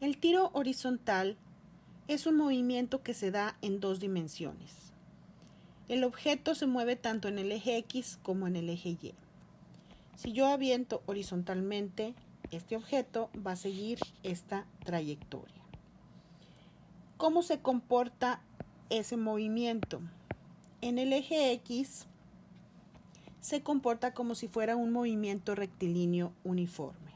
El tiro horizontal es un movimiento que se da en dos dimensiones. El objeto se mueve tanto en el eje X como en el eje Y. Si yo aviento horizontalmente, este objeto va a seguir esta trayectoria. ¿Cómo se comporta ese movimiento? En el eje X se comporta como si fuera un movimiento rectilíneo uniforme.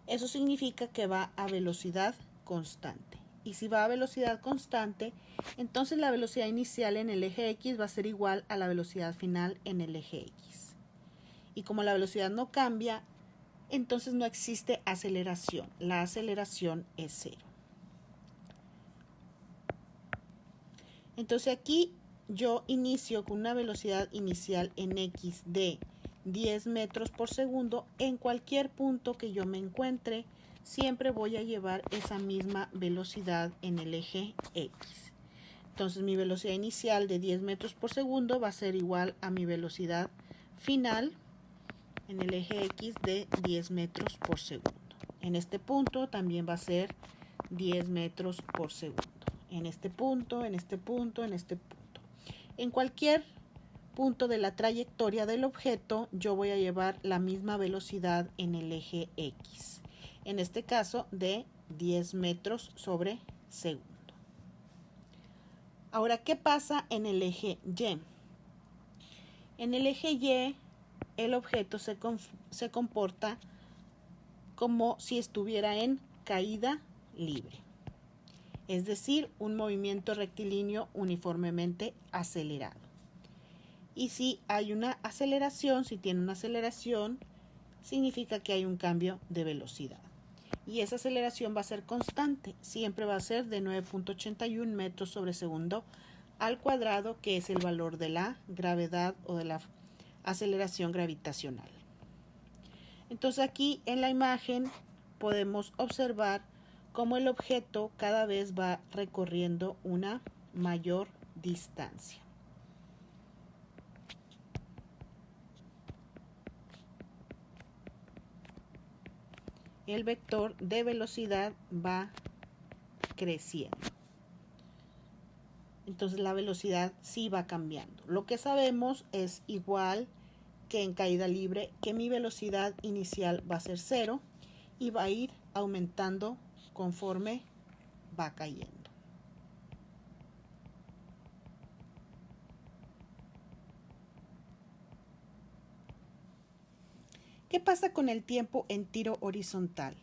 Eso significa que va a velocidad constante. Y si va a velocidad constante, entonces la velocidad inicial en el eje X va a ser igual a la velocidad final en el eje X. Y como la velocidad no cambia, entonces no existe aceleración. La aceleración es cero. Entonces aquí yo inicio con una velocidad inicial en X de 10 metros por segundo. En cualquier punto que yo me encuentre, siempre voy a llevar esa misma velocidad en el eje X. Entonces mi velocidad inicial de 10 metros por segundo va a ser igual a mi velocidad final en el eje X de 10 metros por segundo. En este punto también va a ser 10 metros por segundo. En este punto, en este punto, en este punto. En cualquier punto de la trayectoria del objeto, yo voy a llevar la misma velocidad en el eje X. En este caso, de 10 metros sobre segundo. Ahora, ¿qué pasa en el eje Y? En el eje Y, el objeto se comporta como si estuviera en caída libre. Es decir, un movimiento rectilíneo uniformemente acelerado. Y si hay una aceleración, si tiene una aceleración, significa que hay un cambio de velocidad. Y esa aceleración va a ser constante, siempre va a ser de 9.81 metros sobre segundo al cuadrado, que es el valor de la gravedad o de la aceleración gravitacional. Entonces aquí en la imagen podemos observar cómo el objeto cada vez va recorriendo una mayor distancia. El vector de velocidad va creciendo. Entonces la velocidad sí va cambiando. Lo que sabemos es igual que en caída libre, que mi velocidad inicial va a ser 0 y va a ir aumentando conforme va cayendo. ¿Qué pasa con el tiempo en tiro horizontal?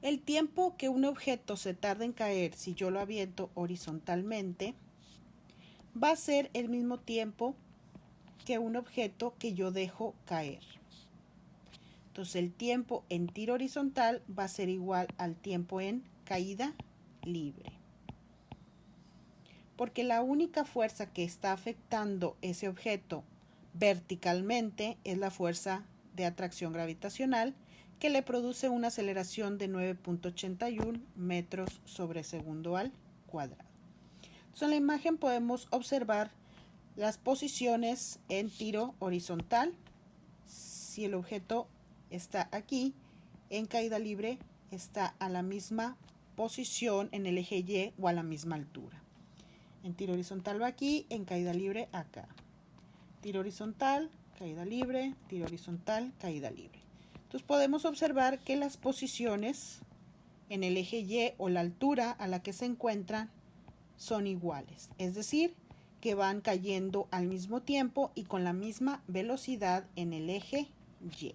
El tiempo que un objeto se tarda en caer si yo lo aviento horizontalmente va a ser el mismo tiempo que un objeto que yo dejo caer. Entonces el tiempo en tiro horizontal va a ser igual al tiempo en caída libre. Porque la única fuerza que está afectando ese objeto verticalmente es la fuerza de atracción gravitacional, que le produce una aceleración de 9.81 metros sobre segundo al cuadrado. Entonces en la imagen podemos observar las posiciones en tiro horizontal. Si el objeto está aquí, en caída libre está a la misma posición en el eje Y o a la misma altura. En tiro horizontal va aquí, en caída libre acá. Tiro horizontal, caída libre, tiro horizontal, caída libre. Entonces podemos observar que las posiciones en el eje Y o la altura a la que se encuentran son iguales. Es decir, que van cayendo al mismo tiempo y con la misma velocidad en el eje Y.